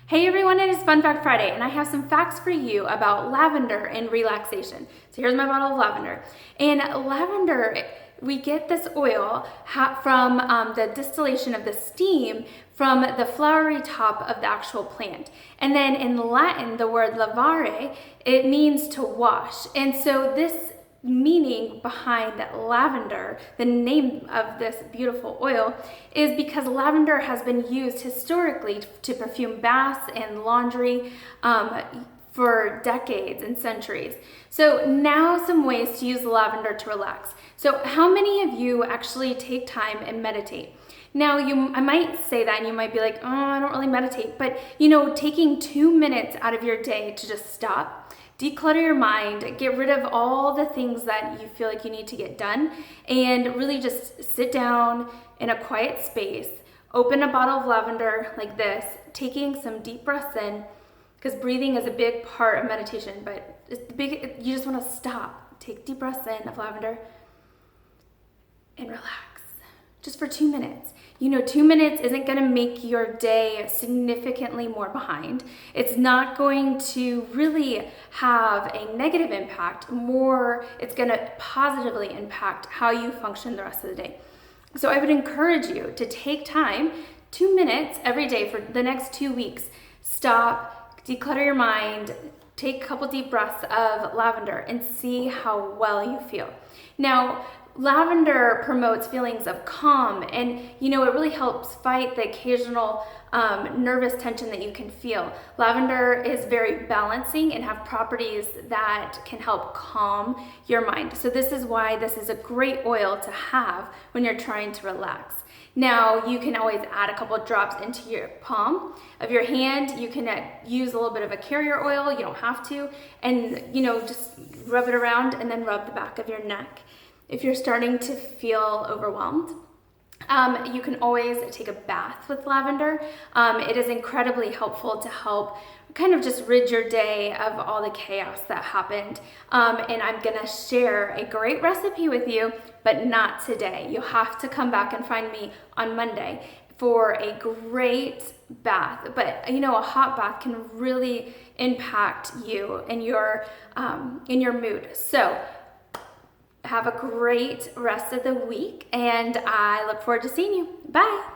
Hey everyone, it is Fun Fact Friday, and I have some facts for you about lavender and relaxation. So here's my bottle of lavender. And lavender, we get this oil from the distillation of the steam from the flowery top of the actual plant. And then in Latin, the word lavare, it means to wash. And so this meaning behind lavender, the name of this beautiful oil, is because lavender has been used historically to perfume baths and laundry for decades and centuries. So now some ways to use lavender to relax. So how many of you actually take time and meditate? Now, I might say that and you might be like, oh, I don't really meditate. But taking 2 minutes out of your day to just stop, declutter your mind, get rid of all the things that you feel like you need to get done, and really just sit down in a quiet space, open a bottle of lavender like this, taking some deep breaths in, because breathing is a big part of meditation, but you just want to stop. Take deep breaths in of lavender and relax. Just for 2 minutes. 2 minutes isn't going to make your day significantly more behind. It's not going to really have a negative impact. It's going to positively impact how you function the rest of the day. So I would encourage you to take time, 2 minutes every day for the next 2 weeks. Stop, declutter your mind, take a couple deep breaths of lavender and see how well you feel. Now, lavender promotes feelings of calm, and it really helps fight the occasional nervous tension that you can feel. Lavender is very balancing and have properties that can help calm your mind. So this is why this is a great oil to have when you're trying to relax. Now, you can always add a couple of drops into your palm of your hand. You can use a little bit of a carrier oil. You don't have to. And, just rub it around and then rub the back of your neck. If you're starting to feel overwhelmed, you can always take a bath with lavender. It is incredibly helpful to help kind of just rid your day of all the chaos that happened. And I'm gonna share a great recipe with you, but not today. You'll have to come back and find me on Monday for a great bath. But a hot bath can really impact you and your mood. So have a great rest of the week, and I look forward to seeing you. Bye.